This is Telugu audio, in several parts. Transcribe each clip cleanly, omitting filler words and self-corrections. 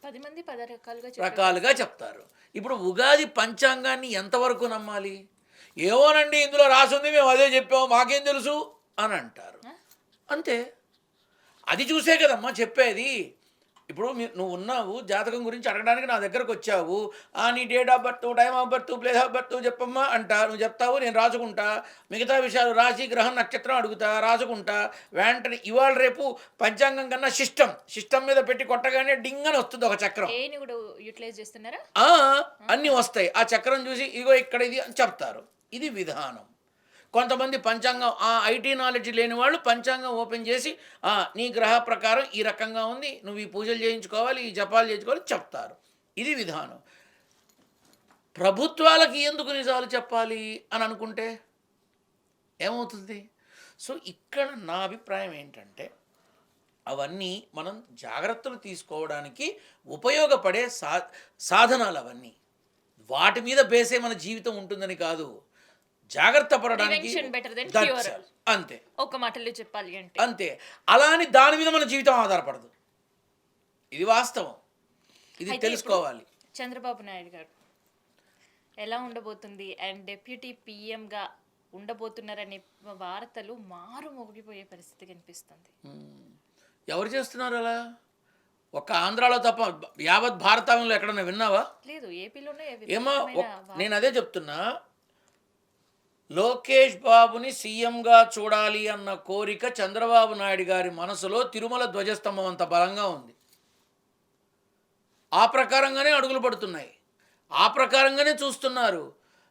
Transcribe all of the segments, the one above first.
10 మంది 10 రకాలుగా రకాలుగా చెప్పేవారు. చెప్తారు. ఇప్పుడు ఉగాది పంచాంగాన్ని ఎంతవరకు నమ్మాలి? ఏమోనండి ఇందులో రాసుంది మేము అదే చెప్పాము మాకేం తెలుసు అని అంటారు. ఆ! అంతే. అది చూసే కదమ్మా చెప్పేది. ఇప్పుడు నువ్వు ఉన్నావు జాతకం గురించి అడగడానికి నా దగ్గరకు వచ్చావు. నీ date of birth, time of birth, place of birth చెప్పమ్మా అంటా. నువ్వు చెప్తావు, నేను రాసుకుంటా. మిగతా విషయాలు రాశి, గ్రహం, నక్షత్రం అడుగుతా, రాసుకుంటా. వెంటనే ఇవాళ రేపు పంచాంగం కన్నా సిస్టమ్ మీద పెట్టి కొట్టగానే డింగ్ అని వస్తుంది ఒక చక్రం. ఏఐని కూడా యుటిలైజ్ చేస్తున్నారా? ఆ! అన్నీ ఆహా! వస్తాయి. ఆ చక్రం చూసి ఇగో ఇక్కడ ఇది అని చెప్తారు. ఇది విధానం. కొంతమంది పంచాంగం ఐటీ నాలెడ్జ్ లేని వాళ్ళు పంచాంగం ఓపెన్ చేసి నీ గ్రహ ప్రకారం ఈ రకంగా ఉంది. నువ్వు ఈ పూజలు చేయించుకోవాలి, ఈ జపాలు చేయించుకోవాలి చెప్తారు. ఇది విధానం. ప్రభుత్వాలకి ఎందుకు నిజాలు చెప్పాలి అని అనుకుంటే ఏమవుతుంది? సో ఇక్కడ నా అభిప్రాయం ఏంటంటే అవన్నీ మనం జాగ్రత్తలు తీసుకోవడానికి ఉపయోగపడే సాధనాలు అవన్నీ. వాటి మీద బేసే మన జీవితం ఉంటుందని కాదు. జాగ్రత్త పడడానికి prevention better than that's cure. All. అంతే. ఒక మాటలో చెప్పాలి అంటే. అంతే. అలా అని దాని మీద మన జీవితం ఆధారపడదు. ఇది వాస్తవం. ఇది అయితే తెలుసుకోవాలి. ఇప్పుడు చంద్రబాబు నాయుడు గారు ఎలా ఉండబోతుంది అండ్ డెప్యూటీ పీఎంగా ఉండబోతున్నారనే వార్తలు మారు మోగిపోయే పరిస్థితి కనిపిస్తుంది. ఎవరు చేస్తున్నారు అలా? ఒక్క ఆంధ్రాలో తప్ప యావత్ భారతంలో ఎక్కడన్నా విన్నావా? లేదు, ఏపీలోనే ఏమో విపరీతమైన నేను అదే చెప్తున్నా. లోకేష్ బాబుని సీఎంగా చూడాలి అన్న కోరిక చంద్రబాబు నాయుడు గారి మనసులో తిరుమల ధ్వజస్తంభం అంత బలంగా ఉంది. ఆ ప్రకారంగానే అడుగులు పడుతున్నాయి. ఆ ప్రకారంగానే చూస్తున్నారు.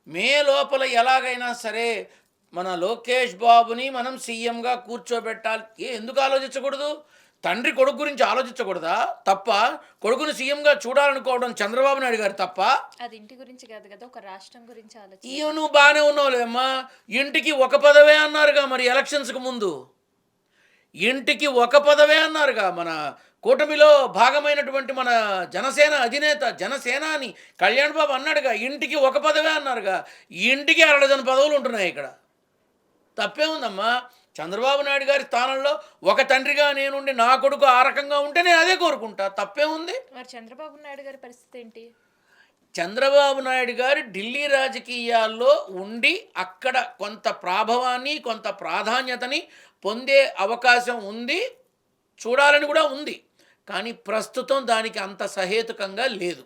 మే లోపల ఎలాగైనా సరే మన లోకేష్ బాబుని మనం సీఎంగా కూర్చోబెట్టాలి. ఎందుకు ఆలోచించకూడదు? తండ్రి కొడుకు గురించి ఆలోచించకూడదా? తప్ప కొడుకుని సీఎంగా చూడాలనుకోవడం చంద్రబాబు నాయుడు గారు తప్ప? అది ఇంటి గురించి కాదు కదా, ఒక రాష్ట్రం గురించి ఆలోచన. ఇయ్యో నువ్వు బాగానే ఉన్నావులేమ్మా. ఇంటికి ఒక పదవే అన్నారుగా మరి ఎలక్షన్స్కి ముందు. ఇంటికి ఒక పదవే అన్నారుగా. మన కూటమిలో భాగమైనటువంటి మన జనసేన అధినేత జనసేనాని కళ్యాణ్ బాబు అన్నాడుగా ఇంటికి ఒక పదవే అన్నారుగా. ఇంటికి 6 పదవులు ఉంటున్నాయి ఇక్కడ. తప్పే ఉందమ్మా. చంద్రబాబు నాయుడు గారి స్థానంలో ఒక తండ్రిగా నేనుండి నా కొడుకు ఆ రకంగా ఉంటే నేను అదే కోరుకుంటా. తప్పే ఉంది. మరి చంద్రబాబు నాయుడు గారి పరిస్థితి ఏంటి? చంద్రబాబు నాయుడు గారు ఢిల్లీ రాజకీయాల్లో ఉండి అక్కడ కొంత ప్రాభవాన్ని కొంత ప్రాధాన్యతని పొందే అవకాశం ఉంది, చూడాలని కూడా ఉంది. కానీ ప్రస్తుతం దానికి అంత సహేతుకంగా లేదు.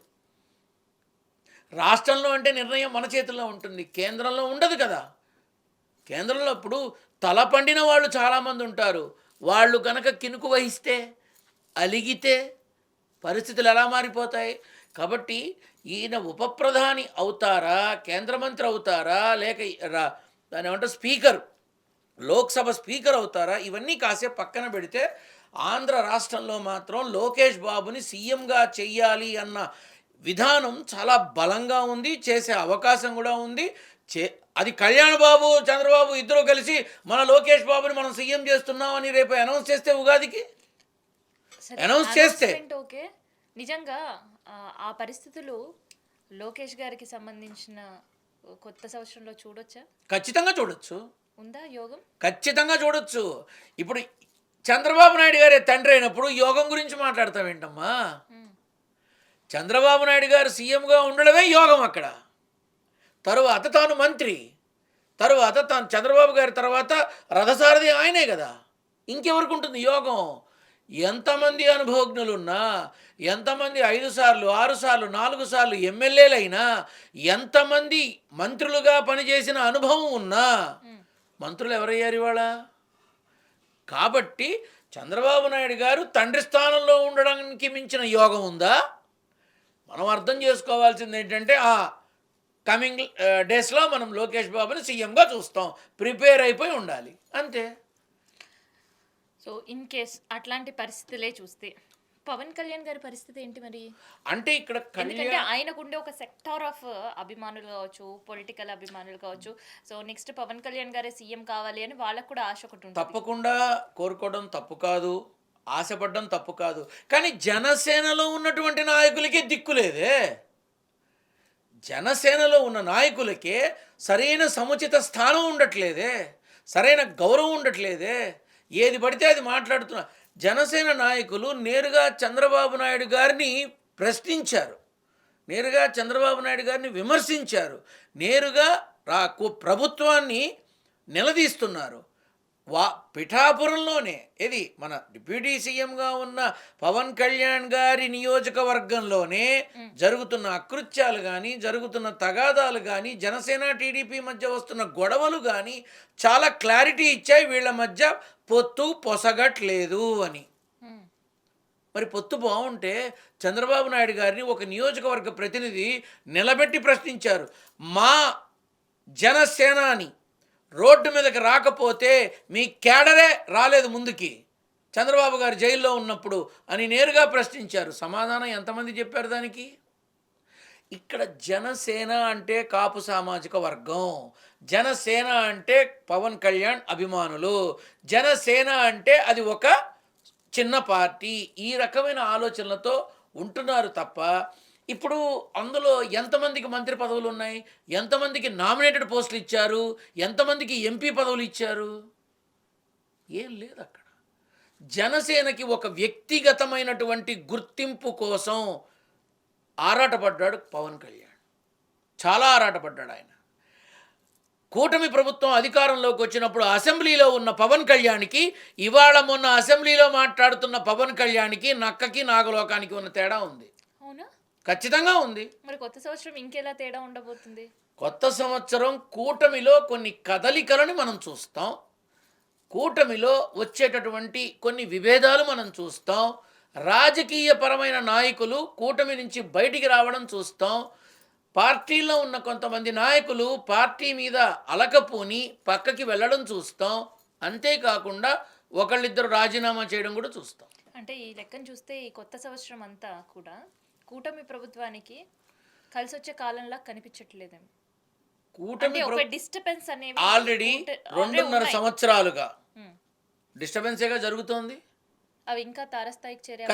రాష్ట్రంలో అంటే నిర్ణయం మన చేతుల్లో ఉంటుంది, కేంద్రంలో ఉండదు కదా. కేంద్రంలో ఇప్పుడు తల పండిన వాళ్ళు చాలామంది ఉంటారు. వాళ్ళు కనుక కినుకు వహిస్తే అలిగితే పరిస్థితులు ఎలా మారిపోతాయి? కాబట్టి ఈయన ఉప ప్రధాని అవుతారా, కేంద్ర మంత్రి అవుతారా, లేక దాని ఏమంటారు స్పీకర్, లోక్సభ స్పీకర్ అవుతారా? ఇవన్నీ కాసేపు పక్కన పెడితే ఆంధ్ర రాష్ట్రంలో మాత్రం లోకేష్ బాబుని సీఎంగా చెయ్యాలి అన్న విధానం చాలా బలంగా ఉంది. చేసే అవకాశం కూడా ఉంది. అది కళ్యాణ్ బాబు చంద్రబాబు ఇద్దరు కలిసి మన లోకేష్ బాబుని మనం సీఎం చేస్తున్నామని రేపు అనౌన్స్ చేస్తే ఉగాదికి అనౌన్స్ చేస్తే ఓకే. నిజంగా ఆ పరిస్థితులు లోకేష్ గారికి సంబంధించిన కొత్త సంవత్సరంలో చూడొచ్చా? ఖచ్చితంగా చూడొచ్చు. ఉందా యోగం? ఖచ్చితంగా చూడొచ్చు. ఇప్పుడు చంద్రబాబు నాయుడు గారే తండ్రి అయినప్పుడు యోగం గురించి మాట్లాడతావేంటమ్మా? చంద్రబాబు నాయుడు గారు సీఎంగా ఉండడమే యోగం అక్కడ. తరువాత తాను మంత్రి, తరువాత తాను చంద్రబాబు గారి తర్వాత రథసారథి ఆయనే కదా. ఇంకెవరికి ఉంటుంది యోగం? ఎంతమంది అనుభవజ్ఞులున్నా, ఎంతమంది 5 సార్లు 6 సార్లు 4 సార్లు ఎమ్మెల్యేలైనా, ఎంతమంది మంత్రులుగా పనిచేసిన అనుభవం ఉన్నా మంత్రులు ఎవరయ్యారు ఇవాళ? కాబట్టి చంద్రబాబు నాయుడు గారు తండ్రి స్థానంలో ఉండడానికి మించిన యోగం ఉందా? మనం అర్థం చేసుకోవాల్సింది ఏంటంటే కమింగ్ డేస్లో మనం లోకేష్ బాబుని సీఎంగా చూస్తాం, ప్రిపేర్ అయిపోయి ఉండాలి అంతే. సో ఇన్ కేస్ అట్లాంటి పరిస్థితులే చూస్తే పవన్ కళ్యాణ్ గారి పరిస్థితి ఏంటి మరి? అంటే ఇక్కడ ఎందుకంటే ఆయనకుండే ఒక సెక్టార్ ఆఫ్ అభిమానులు కావచ్చు, పొలిటికల్ అభిమానులు కావచ్చు. సో నెక్స్ట్ పవన్ కళ్యాణ్ గారే సీఎం కావాలి అని వాళ్ళకు కూడా ఆశ ఒకటి ఉంటుంది. తప్పకుండా కోరుకోవడం తప్పు కాదు, ఆశపడడం తప్పు కాదు. కానీ జనసేనలో ఉన్నటువంటి నాయకులకి దిక్కులేదే. జనసేనలో ఉన్న నాయకులకే సరైన సముచిత స్థానం ఉండట్లేదే, సరైన గౌరవం ఉండట్లేదే. ఏది పడితే అది మాట్లాడుతున్నా. జనసేన నాయకులు నేరుగా చంద్రబాబు నాయుడు గారిని ప్రశ్నించారు, నేరుగా చంద్రబాబు నాయుడు గారిని విమర్శించారు, నేరుగా ప్రభుత్వాన్ని నిలదీస్తున్నారు. పిఠాపురంలోనే ఇది మన డిప్యూటీ సీఎంగా ఉన్న పవన్ కళ్యాణ్ గారి నియోజకవర్గంలోనే జరుగుతున్న అకృత్యాలు కానీ, జరుగుతున్న తగాదాలు కానీ, జనసేన టీడీపీ మధ్య వస్తున్న గొడవలు కానీ చాలా క్లారిటీ ఇచ్చాయి, వీళ్ళ మధ్య పొత్తు పొసగట్లేదు అని. మరి పొత్తు బాగుంటే చంద్రబాబు నాయుడు గారిని ఒక నియోజకవర్గ ప్రతినిధి నిలబెట్టి ప్రశ్నించారు. మా జనసేనాని రోడ్డు మీదకి రాకపోతే మీ క్యాడరే రాలేదు ముందుకి చంద్రబాబు గారు జైల్లో ఉన్నప్పుడు అని నేరుగా ప్రశ్నించారు. సమాధానం ఎంతమంది చెప్పారు దానికి? ఇక్కడ జనసేన అంటే కాపు సామాజిక వర్గం, జనసేన అంటే పవన్ కళ్యాణ్ అభిమానులు, జనసేన అంటే అది ఒక చిన్న పార్టీ, ఈ రకమైన ఆలోచనలతో ఉంటున్నారు తప్ప ఇప్పుడు అందులో ఎంతమందికి మంత్రి పదవులు ఉన్నాయి, ఎంతమందికి నామినేటెడ్ పోస్టులు ఇచ్చారు, ఎంతమందికి ఎంపీ పదవులు ఇచ్చారు, ఏం లేదు అక్కడ. జనసేనకి ఒక వ్యక్తిగతమైనటువంటి గుర్తింపు కోసం ఆరాటపడ్డాడు పవన్ కళ్యాణ్, చాలా ఆరాటపడ్డాడు ఆయన. కూటమి ప్రభుత్వం అధికారంలోకి వచ్చినప్పుడు అసెంబ్లీలో ఉన్న పవన్ కళ్యాణ్కి ఇవాళ మొన్న అసెంబ్లీలో మాట్లాడుతున్న పవన్ కళ్యాణ్కి నక్కకి నాగలోకానికి ఉన్న తేడా ఉంది. అవునా? ఖచ్చితంగా ఉంది. మరి కొత్త సంవత్సరం ఇంకెలా తేడా ఉండబోతుంది? కొత్త సంవత్సరం కూటమిలో కొన్ని కదలికలను మనం చూస్తాం, కూటమిలో వచ్చేటటువంటి కొన్ని విభేదాలు మనం చూస్తాం, రాజకీయపరమైన నాయకులు కూటమి నుంచి బయటికి రావడం చూస్తాం, పార్టీలో ఉన్న కొంతమంది నాయకులు పార్టీ మీద అలకపోని పక్కకి వెళ్ళడం చూస్తాం, అంతేకాకుండా ఒకళ్ళిద్దరు రాజీనామా చేయడం కూడా చూస్తాం. అంటే ఈ లెక్కను చూస్తే ఈ కొత్త సంవత్సరం అంతా కూడా కూటమి ప్రభుత్వానికి కలిసి వచ్చే కాలంలా కనిపించట్లేదేమో. కూటమి డిస్టర్బెన్స్ అనేవి ఆల్రెడీ 2.5 సంవత్సరాలుగా డిస్టర్బెన్సేగా జరుగుతోంది. అవి ఇంకా తారస్థాయికి చేరే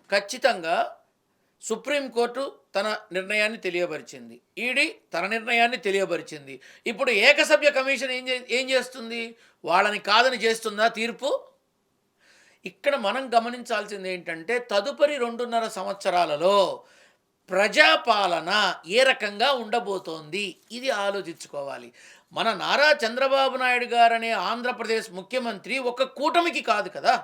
ఖచ్చితంగా సుప్రీంకోర్టు తన నిర్ణయాన్ని తెలియపరిచింది, ఈడీ తన నిర్ణయాన్ని తెలియపరిచింది. ఇప్పుడు ఏకసభ్య కమిషన్ ఏం చేస్తుంది? వాళ్ళని కాదని చేస్తుందా తీర్పు? ఇక్కడ మనం గమనించాల్సింది ఏంటంటే తదుపరి 2.5 సంవత్సరాలలో ప్రజాపాలన ఏ రకంగా ఉండబోతోంది ఇది ఆలోచించుకోవాలి. మన నారా చంద్రబాబు నాయుడు గారనే ఆంధ్రప్రదేశ్ ముఖ్యమంత్రి ఒక కూటమికి కాదు కదా,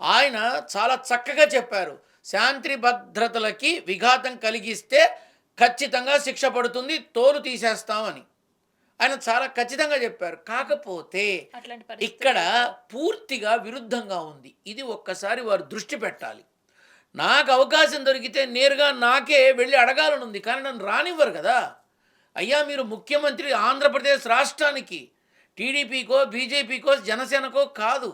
ఆయన చాలా చక్కగా చెప్పారు, శాంతి భద్రతలకి విఘాతం కలిగిస్తే ఖచ్చితంగా శిక్ష పడుతుంది, తోలు తీసేస్తామని ఆయన చాలా ఖచ్చితంగా చెప్పారు. కాకపోతే ఇక్కడ పూర్తిగా విరుద్ధంగా ఉంది. ఇది ఒక్కసారి వారు దృష్టి పెట్టాలి. నాకు అవకాశం దొరికితే నేరుగా నాకే వెళ్ళి అడగాలనుంది, కానీ నన్ను రానివ్వరు కదా. అయ్యా మీరు ముఖ్యమంత్రి ఆంధ్రప్రదేశ్ రాష్ట్రానికి, టీడీపీకో బీజేపీకో జనసేనకో కాదు,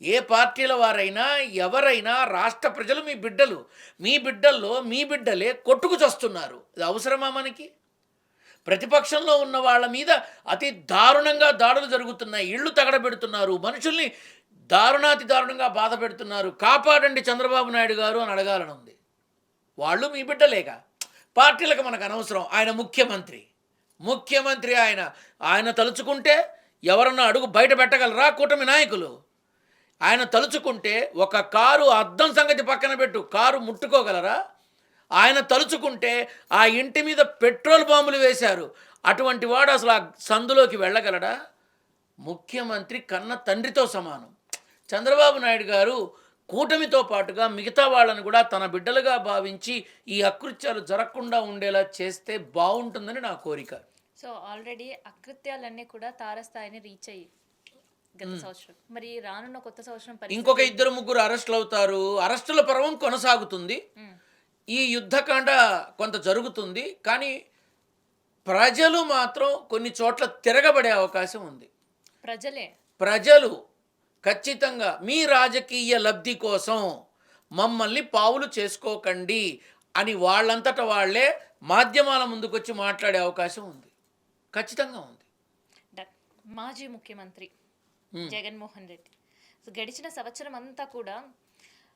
ఏ పార్టీల వారైనా ఎవరైనా రాష్ట్ర ప్రజలు మీ బిడ్డలు, మీ బిడ్డల్లో మీ బిడ్డలే కొట్టుకు చస్తున్నారు. ఇది అవసరమా మనకి? ప్రతిపక్షంలో ఉన్న వాళ్ళ మీద అతి దారుణంగా దాడులు జరుగుతున్నాయి, ఇళ్ళు తగడబెడుతున్నారు, మనుషుల్ని దారుణాతి దారుణంగా బాధ పెడుతున్నారు. కాపాడండి చంద్రబాబు నాయుడు గారు అని అడగాలని ఉంది. వాళ్ళు మీ బిడ్డలేక పార్టీలకు మనకు అనవసరం. ఆయన ముఖ్యమంత్రి ఆయన తలుచుకుంటే ఎవరన్నా అడుగు బయట పెట్టగలరా కూటమి నాయకులు? ఆయన తలుచుకుంటే ఒక కారు అద్దం సంగతి పక్కన పెట్టు, కారు ముట్టుకోగలరా? ఆయన తలుచుకుంటే ఆ ఇంటి మీద పెట్రోల్ బాంబులు వేశారు, అటువంటి వాడు అసలు ఆ సందులోకి వెళ్ళగలడా? ముఖ్యమంత్రి కన్న తండ్రితో సమానం. చంద్రబాబు నాయుడు గారు కూటమితో పాటుగా మిగతా వాళ్ళని కూడా తన బిడ్డలుగా భావించి ఈ అకృత్యాలు జరగకుండా ఉండేలా చేస్తే బాగుంటుందని నా కోరిక. సో ఆల్రెడీ అకృత్యాలన్నీ కూడా తారస్థాయిని రీచ్ అయ్యి గత సంవత్సరం, మరి రానున్న కొత్త సంవత్సరం ఇంకొక 2-3 అరెస్టులు అవుతారు. అరెస్టుల పర్వం కొనసాగుతుంది, ఈ యుద్ధకాండ కొంత జరుగుతుంది, కానీ ప్రజలు మాత్రం కొన్ని చోట్ల తిరగబడే అవకాశం ఉంది. ప్రజలు ఖచ్చితంగా మీ రాజకీయ లబ్ధి కోసం మమ్మల్ని పావులు చేసుకోకండి అని వాళ్ళంతట వాళ్ళే మాధ్యమాల ముందుకొచ్చి మాట్లాడే అవకాశం ఉంది, ఖచ్చితంగా ఉంది. మాజీ ముఖ్యమంత్రి జగన్మోహన్ రెడ్డి గడిచిన సంవత్సరం అంతా కూడా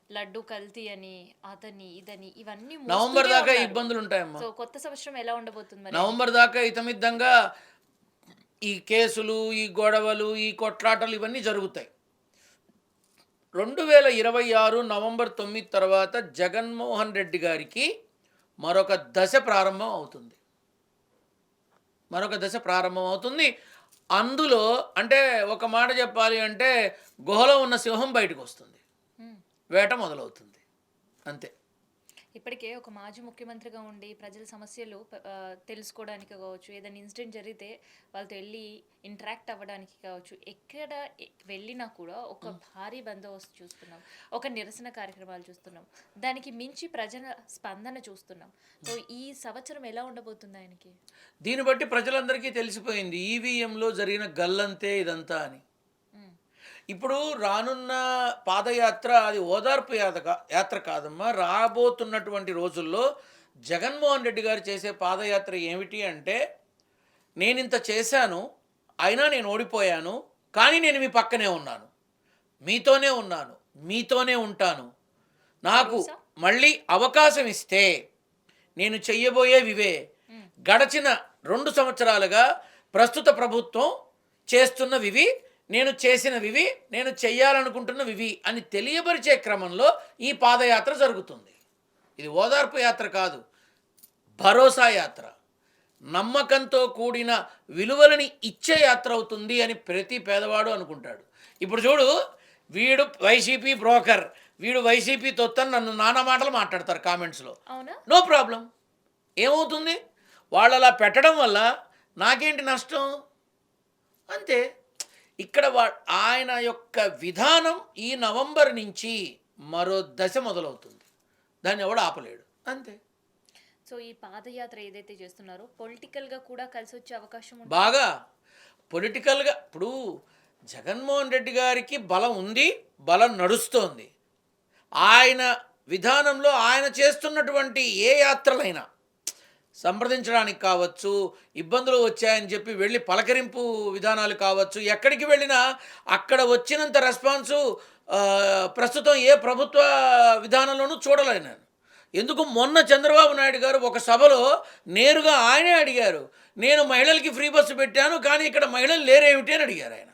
లడ్డు కల్తీ అని అదని ఇదని ఇవన్నీ నవంబర్ దాకా ఇబ్బందులు ఉంటాయమ్మా. సో కొత్త సంవత్సరం ఎలా ఉండబోతుంది? నవంబర్ దాకా ఇతమిద్దంగా ఈ కేసులు, ఈ గొడవలు, ఈ కొట్లాటలు ఇవన్నీ జరుగుతాయి. 2026 నవంబర్ 9 తర్వాత జగన్మోహన్ రెడ్డి గారికి మరొక దశ ప్రారంభం అవుతుంది. అందులో అంటే ఒక మాట చెప్పాలి అంటే గుహలో ఉన్న సింహం బయటకు వస్తుంది, వేట మొదలవుతుంది, అంతే. ఇప్పటికే ఒక మాజీ ముఖ్యమంత్రిగా ఉండి ప్రజల సమస్యలు తెలుసుకోవడానికి కావచ్చు, ఏదైనా ఇన్సిడెంట్ జరిగితే వాళ్ళతో వెళ్ళి ఇంటరాక్ట్ అవ్వడానికి కావచ్చు, ఎక్కడ వెళ్ళినా కూడా ఒక భారీ బందోబస్తు చూస్తున్నాం, ఒక నిరసన కార్యక్రమాలు చూస్తున్నాం, దానికి మించి ప్రజల స్పందన చూస్తున్నాం. సో ఈ సంవత్సరం ఎలా ఉండబోతుంది ఆయనకి? దీన్ని బట్టి ప్రజలందరికీ తెలిసిపోయింది ఈవీఎంలో జరిగిన గల్లంతే ఇదంతా అని. ఇప్పుడు రానున్న పాదయాత్ర అది ఓదార్పు యాత్ర కాదమ్మా. రాబోతున్నటువంటి రోజుల్లో జగన్మోహన్ రెడ్డి గారు చేసే పాదయాత్ర ఏమిటి అంటే, నేను ఇంత చేశాను, అయినా నేను ఓడిపోయాను, కానీ నేను మీ పక్కనే ఉన్నాను, మీతోనే ఉన్నాను, మీతోనే ఉంటాను, నాకు మళ్ళీ అవకాశం ఇస్తే నేను చెయ్యబోయేవివే, గడచిన 2 సంవత్సరాలుగా ప్రస్తుత ప్రభుత్వం చేస్తున్నవివి, నేను చేసినవివి, నేను చెయ్యాలనుకుంటున్నవివి అని తెలియపరిచే క్రమంలో ఈ పాదయాత్ర జరుగుతుంది. ఇది ఓదార్పు యాత్ర కాదు, భరోసా యాత్ర, నమ్మకంతో కూడిన విలువలని ఇచ్చే యాత్ర అవుతుంది అని ప్రతి పేదవాడు అనుకుంటాడు. ఇప్పుడు చూడు, వీడు వైసీపీ బ్రోకర్, వీడు వైసీపీ తొత్తని నన్ను నానా మాటలు మాట్లాడతారు కామెంట్స్లో. నో ప్రాబ్లం, ఏమవుతుంది? వాళ్ళు అలా పెట్టడం వల్ల నాకేంటి నష్టం? అంతే. ఇక్కడ ఆయన యొక్క విధానం ఈ నవంబర్ నుంచి మరో దశ మొదలవుతుంది, దాన్ని ఎవడు ఆపలేడు, అంతే. సో ఈ పాదయాత్ర ఏదైతే చేస్తున్నారో పొలిటికల్గా కూడా కలిసి వచ్చే అవకాశం ఉంది. బాగా పొలిటికల్గా ఇప్పుడు జగన్మోహన్ రెడ్డి గారికి బలం ఉంది, బలం నడుస్తోంది. ఆయన విధానంలో ఆయన చేస్తున్నటువంటి ఏ యాత్రలైనా సంప్రదించడానికి కావచ్చు, ఇబ్బందులు వచ్చాయని చెప్పి వెళ్ళి పలకరింపు విధానాలు కావచ్చు, ఎక్కడికి వెళ్ళినా అక్కడ వచ్చినంత రెస్పాన్సు ప్రస్తుతం ఏ ప్రభుత్వ విధానంలోనూ చూడలేను. ఎందుకు మొన్న చంద్రబాబు నాయుడు గారు ఒక సభలో నేరుగా ఆయనే అడిగారు, నేను మహిళలకి ఫ్రీ బస్సు పెట్టాను కానీ ఇక్కడ మహిళలు లేరేమిటి అని అడిగారు ఆయన.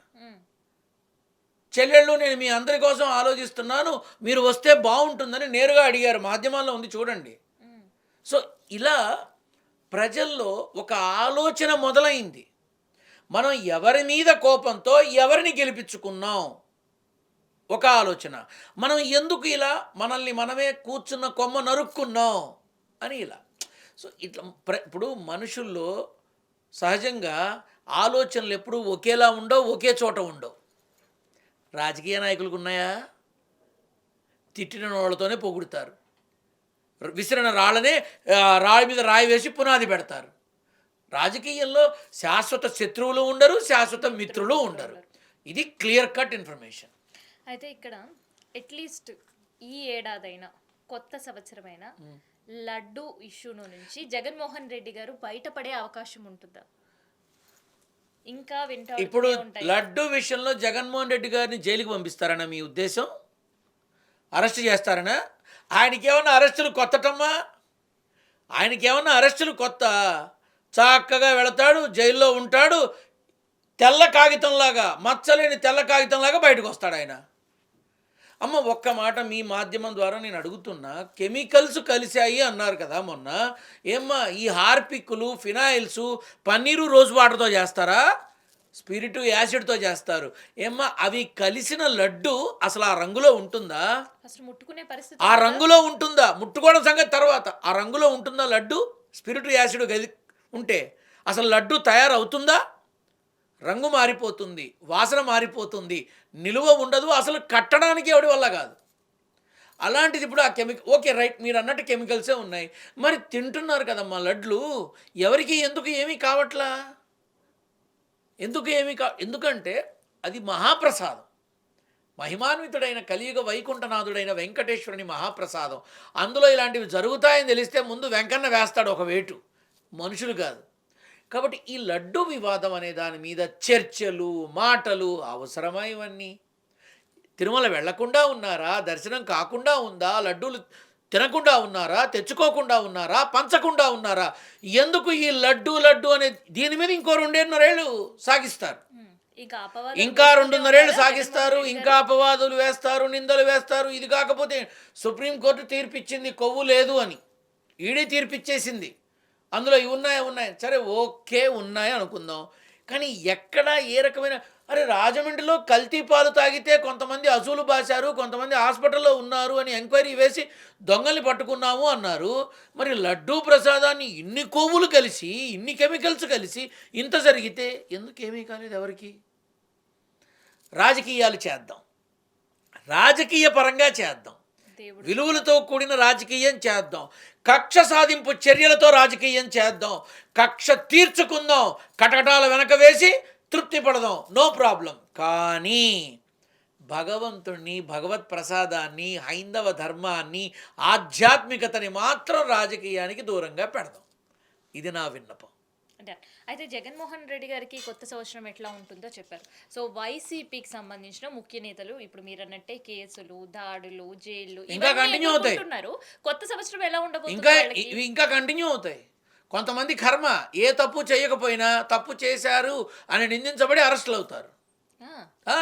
చెల్లెళ్ళు, నేను మీ అందరి కోసం ఆలోచిస్తున్నాను, మీరు వస్తే బాగుంటుందని నేరుగా అడిగారు. మాధ్యమాల్లో ఉంది చూడండి. సో ఇలా ప్రజల్లో ఒక ఆలోచన మొదలైంది. మనం ఎవరి మీద కోపంతో ఎవరిని గెలిపించుకున్నాం, ఒక ఆలోచన. మనం ఎందుకు ఇలా మనల్ని మనమే కూర్చున్న కొమ్మ నరుక్కున్నాం అని ఇలా. సో ఇట్లా ఇప్పుడు మనుషుల్లో సహజంగా ఆలోచనలు ఎప్పుడూ ఒకేలా ఉండవు, ఒకే చోట ఉండవు. రాజకీయ నాయకులకు ఉన్నాయా? తిట్టిన వాళ్ళతోనే పొగుడుతారు, విసిరిన రాళ్ళనే రాయి మీద రాయి వేసి పునాది పెడతారు. రాజకీయంలో శాశ్వత శత్రువులు ఉండరు, శాశ్వత మిత్రులు ఉండరు. ఇది క్లియర్ కట్ ఇన్ఫర్మేషన్. అయితే ఇక్కడ అట్లీస్ట్ ఈ ఏడాదైనా కొత్త సంవత్సరమైనా లడ్డు ఇష్యూను నుంచి జగన్మోహన్ రెడ్డి గారు బయటపడే అవకాశం ఉంటుందా? ఇంకా ఇప్పుడు లడ్డు విషయంలో జగన్మోహన్ రెడ్డి గారిని జైలుకి పంపిస్తారనా మీ ఉద్దేశం? అరెస్ట్ చేస్తారనా? ఆయనకేమన్నా అరెస్టులు కొత్తటమ్మా? ఆయనకేమన్నా అరెస్టులు కొత్త? చక్కగా వెళతాడు, జైల్లో ఉంటాడు, తెల్ల కాగితంలాగా, మచ్చలేని తెల్ల కాగితంలాగా బయటకు వస్తాడు ఆయన. అమ్మ, ఒక్క మాట మీ మాధ్యమం ద్వారా నేను అడుగుతున్నా, కెమికల్స్ కలిశాయి అన్నారు కదా మొన్న. ఏమ్మా, ఈ హార్పిక్లు, ఫినాయిల్స్, పన్నీరు రోజ్ వాటర్తో చేస్తారా? స్పిరిట్ యాసిడ్తో చేస్తారు. ఏమ్మా, అవి కలిసిన లడ్డు అసలు ఆ రంగులో ఉంటుందా? ముట్టుకునే పరిస్థితి ఆ రంగులో ఉంటుందా? ముట్టుకోవడం సంగతి తర్వాత. ఆ రంగులో ఉంటుందా లడ్డు? స్పిరిట్ యాసిడ్ ఉంటే అసలు లడ్డు తయారవుతుందా? రంగు మారిపోతుంది, వాసన మారిపోతుంది, నిలువ ఉండదు, అసలు కట్టడానికి ఎవడి వల్ల కాదు. అలాంటిది ఇప్పుడు ఆ ఓకే రైట్, మీరు అన్నట్టు కెమికల్సే ఉన్నాయి, మరి తింటున్నారు కదమ్మా లడ్లు. ఎవరికి ఎందుకు ఏమీ కావట్లా? ఎందుకంటే అది మహాప్రసాదం, మహిమాన్వితుడైన కలియుగ వైకుంఠనాథుడైన వెంకటేశ్వరుని మహాప్రసాదం. అందులో ఇలాంటివి జరుగుతాయని తెలిస్తే ముందు వెంకన్న వేస్తాడు ఒక వేటు, మనుషులు కాదు. కాబట్టి ఈ లడ్డు వివాదం అనే దాని మీద చర్చలు, మాటలు అవసరమా? ఇవన్నీ తిరుమల వెళ్లకుండా ఉన్నారా? దర్శనం కాకుండా ఉందా? లడ్డూలు తినకుండా ఉన్నారా? తెచ్చుకోకుండా ఉన్నారా? పంచకుండా ఉన్నారా? ఎందుకు ఈ లడ్డు అనే దీని మీద ఇంకో 2.5 ఏళ్ళు సాగిస్తారు. ఇంకా అపవాదాలు ఇంకా వేస్తూనే 2.5 ఏళ్ళు ఉన్నారా సాగిస్తారు, జగన్మోహన్ రెడ్డి ఇంకా గారు? అపవాదులు వేస్తారు, నిందలు వేస్తారు. ఇది కాకపోతే సుప్రీంకోర్టు తీర్పిచ్చింది కొవ్వు లేదు అని, ఈడీ తీర్పిచ్చేసింది. అందులో ఇవి ఉన్నాయి సరే, ఓకే, ఉన్నాయి అనుకుందాం. కానీ ఎక్కడ ఏ రకమైన, అరే రాజమండ్రిలో కల్తీ పాలు తాగితే కొంతమంది అసూలు బాశారు, కొంతమంది హాస్పిటల్లో ఉన్నారు అని ఎంక్వైరీ వేసి దొంగల్ని పట్టుకున్నాము అన్నారు. మరి లడ్డూ ప్రసాదాన్ని ఇన్ని కొవ్వులు కలిసి, ఇన్ని కెమికల్స్ కలిసి ఇంత జరిగితే ఎందుకేమీ కాలేదు ఎవరికి? రాజకీయాలు చేద్దాం, రాజకీయ పరంగా చేద్దాం, దేవుడు విలువలతో కూడిన రాజకీయం చేద్దాం, కక్ష సాధింపు చర్యలతో రాజకీయం చేద్దాం, కక్ష తీర్చుకుందాం, కటకటాల వెనక వేసి తృప్తి పడదాం, నో ప్రాబ్లం. కానీ భగవంతుణ్ణి, భగవత్ ప్రసాదాన్ని, హైందవ ధర్మాన్ని, ఆధ్యాత్మికతని మాత్రం రాజకీయానికి దూరంగా పెడదాం. ఇది నా విన్నపం. అంటే అయితే జగన్మోహన్ రెడ్డి గారికి కొత్త సంవత్సరం ఎట్లా ఉంటుందో చెప్పారు. సో వైసీపీకి సంబంధించిన ముఖ్య నేతలు ఇప్పుడు మీరు అన్నట్టే కేసులు, దాడులు, జైళ్ళు ఇంకా ఇవన్నీ కంటిన్యూ అవుతాయి. ఎదుర్కొంటున్నారు. కొత్త సంవత్సరం ఎలా ఉండబోతుంది ఇంకా వాళ్ళకి? ఇవి ఇంకా కంటిన్యూ అవుతాయి. కొంతమంది కర్మ ఏ తప్పు చేయకపోయినా తప్పు చేశారు అని నిందించబడి అరెస్టులు అవుతారు.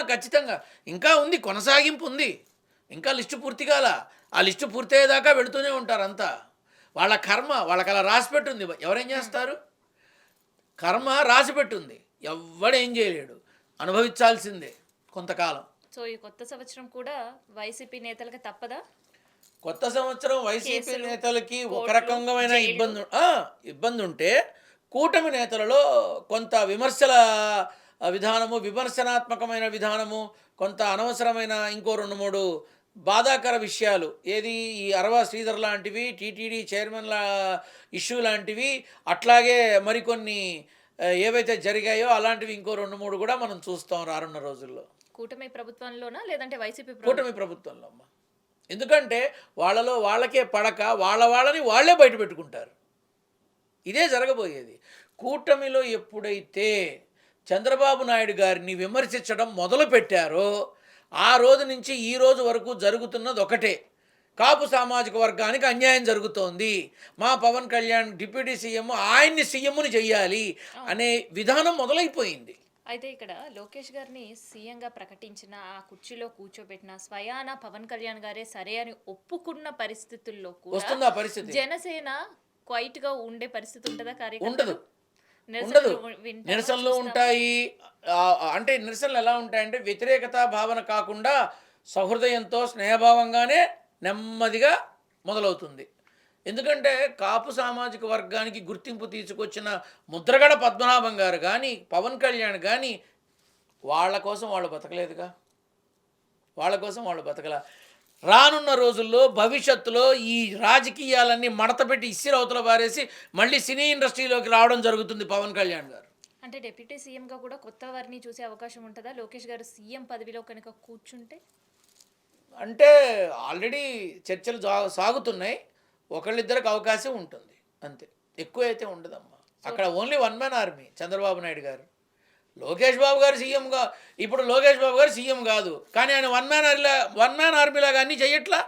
ఖచ్చితంగా ఇంకా ఉంది, కొనసాగింపు ఉంది. ఇంకా లిస్టు పూర్తి కాల. ఆ లిస్టు పూర్తయ్యేదాకా వెళుతూనే ఉంటారు అంతా. వాళ్ళ కర్మ వాళ్ళకి అలా రాసిపెట్టుంది. ఎవరేం చేస్తారు? కర్మ రాసిపెట్టుంది, ఎవ్వడేం చేయలేడు, అనుభవించాల్సిందే కొంతకాలం. సో ఈ కొత్త సంవత్సరం కూడా వైసీపీ నేతలకు తప్పదా? కొత్త సంవత్సరం వైసీపీ కేసులు, నేతలకి ఒక కోర్టులు, రకమైన జైలు. ఇబ్బంది ఉంటే, కూటమి నేతలలో కొంత విమర్శల విధానము, విమర్శనాత్మకమైన విధానము, కొంత అనవసరమైన ఇంకో 2-3 బాధాకర విషయాలు, ఏది ఈ అరవా శ్రీధర్ లాంటివి, టీటీడీ చైర్మన్ల ఇష్యూ లాంటివి, అట్లాగే మరికొన్ని ఏవైతే జరిగాయో అలాంటివి ఇంకో 2-3 కూడా మనం చూస్తాం రానున్న రోజుల్లో. కూటమి ప్రభుత్వంలోనా లేదంటే వైసీపీ కూటమి ప్రభుత్వంలో అమ్మ. ఎందుకంటే వాళ్ళలో వాళ్ళకే పడక వాళ్ళని వాళ్ళే బయట పెట్టుకుంటారు. ఇదే జరగబోయేది. కూటమిలో ఎప్పుడైతే చంద్రబాబు నాయుడు గారిని విమర్శించడం మొదలు పెట్టారో ఆ రోజు నుంచి ఈ రోజు వరకు జరుగుతున్నది ఒకటే: కాపు సామాజిక వర్గానికి అన్యాయం జరుగుతోంది, మా పవన్ కళ్యాణ్ డిప్యూటీ సీఎం ఆయన్ని సీఎంని చెయ్యాలి అనే విధానం మొదలైపోయింది. అయితే ఇక్కడ లోకేష్ గారిని సీఎంగా ప్రకటించిన, ఆ కుర్చీలో కూర్చోబెట్టిన స్వయాన పవన్ కళ్యాణ్ గారే సరే అని ఒప్పుకున్న పరిస్థితుల్లో కూడా వస్తుంది ఆ పరిస్థితి. జనసేన క్వైట్ గా ఉండే పరిస్థితి ఉంటుందా? ఉండదు, కార్యకర్తలు ఉండదు. వింటారా? నిరసనలు చూస్తామా? ఉంటాయి. అంటే నిరసనలు ఎలా ఉంటాయంటే వ్యతిరేకత భావన కాకుండా సహృదయంతో, స్నేహభావంగానే నెమ్మదిగా మొదలవుతుంది. ఎందుకంటే కాపు సామాజిక వర్గానికి గుర్తింపు తీసుకొచ్చిన ముద్రగడ పద్మనాభం గారు కానీ, పవన్ కళ్యాణ్ కానీ వాళ్ళ కోసం వాళ్ళు బతకలేదుగా, వాళ్ళ కోసం వాళ్ళు బతకల. రానున్న రోజుల్లో భవిష్యత్తులో ఈ రాజకీయాలన్నీ మడతపెట్టి ఇసిరవతల పారేసి మళ్ళీ సినీ ఇండస్ట్రీలోకి రావడం జరుగుతుంది పవన్ కళ్యాణ్ గారు. అంటే డిప్యూటీ సీఎం గా కూడా కొత్త వారిని చూసే అవకాశం ఉంటుందా లోకేష్ గారు సీఎం పదవిలో కనుక కూర్చుంటే? అంటే ఆల్రెడీ చర్చలు సాగుతున్నాయి. ఒకళ్ళిద్దరికి అవకాశం ఉంటుంది అంతే, ఎక్కువ అయితే ఉండదమ్మా. అక్కడ only one man army Chandrababu Naidu గారు. లోకేష్ బాబు గారు సీఎంగా, ఇప్పుడు లోకేష్ బాబు గారు సీఎం కాదు, కానీ ఆయన వన్ మ్యాన్ ఆర్మీలాగా అన్నీ చెయ్యట్లా.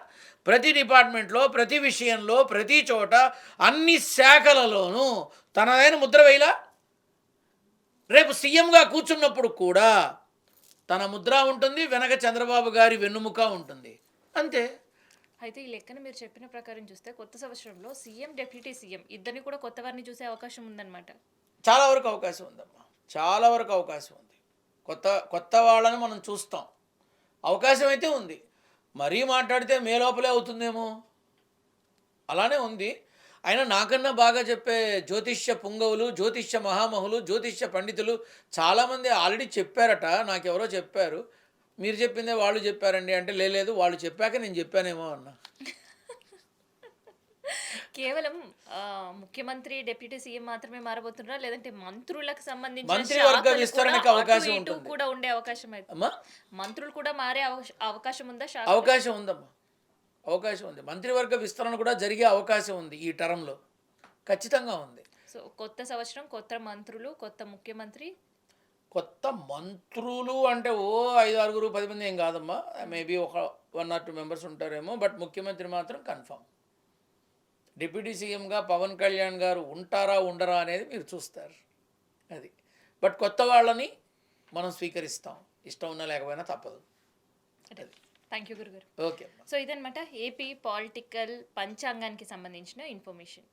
ప్రతి డిపార్ట్మెంట్లో, ప్రతి విషయంలో, ప్రతి చోట, అన్ని శాఖలలోనూ తనదైన ముద్ర వేయలా. రేపు సీఎంగా కూర్చున్నప్పుడు కూడా తన ముద్ర ఉంటుంది, వెనక చంద్రబాబు గారి వెన్నుముక ఉంటుంది, అంతే. అయితే ఈ లెక్కన మీరు చెప్పిన ప్రకారం చూస్తే కొత్త సంవత్సరంలో సీఎం డిప్యూటీ సీఎం ఇద్దరిని కూడా కొత్త వారిని చూసే అవకాశం ఉందన్నమాట. చాలా వరకు అవకాశం ఉందమ్మా, చాలా వరకు అవకాశం ఉంది. కొత్త వాళ్ళని మనం చూస్తాం, అవకాశం అయితే ఉంది. మరీ మాట్లాడితే మే లోపలే అవుతుందేమో, అలానే ఉంది. అయినా నాకన్నా బాగా చెప్పే జ్యోతిష్య పుంగవులు, జ్యోతిష్య మహామహులు, జ్యోతిష్య పండితులు చాలామంది ఆల్రెడీ చెప్పారట. నాకెవరో చెప్పారు, మీరు చెప్పిందే వాళ్ళు చెప్పారండి అంటే, లేదు వాళ్ళు చెప్పాక నేను చెప్పానేమో అన్నా. కేవలం ముఖ్యమంత్రి డిప్యూటీ సీఎం మాత్రమే మారబోతున్నారా లేదంటే మంత్రులకు సంబంధించిన మంత్రివర్గ శాఖలు విస్తరణకి కూడా అవకాశం అటు ఇటు ఉంటుంది. కూడా ఉండే అవకాశం అయితే అమ్మా, మంత్రులు కూడా మారే అవకాశం ఉందా? అవకాశం ఉందమ్మా, అవకాశం ఉంది. మంత్రివర్గ విస్తరణ కూడా జరిగే అవకాశం ఉంది ఈ టర్మ్లో, ఖచ్చితంగా ఉంది. సో కొత్త సంవత్సరం, కొత్త మంత్రులు, కొత్త ముఖ్యమంత్రి. కొత్త మంత్రులు అంటే 5, 6, 10 మంది ఏం కాదమ్మా, మేబీ ఒక 1 or 2 మెంబర్స్ ఉంటారేమో. బట్ ముఖ్యమంత్రి మాత్రం కన్ఫామ్. డిప్యూటీ సీఎంగా పవన్ కళ్యాణ్ గారు ఉంటారా ఉండరా అనేది మీరు చూస్తారు, అది. బట్ కొత్త వాళ్ళని మనం స్వీకరిస్తాం. ఇష్టం ఉన్నా లేకపోయినా తప్పదు. థ్యాంక్ యూ గురుగారు. ఓకే. సో ఇదనమాట ఏపీ పొలిటికల్ పంచాంగానికి సంబంధించిన ఇన్ఫర్మేషన్.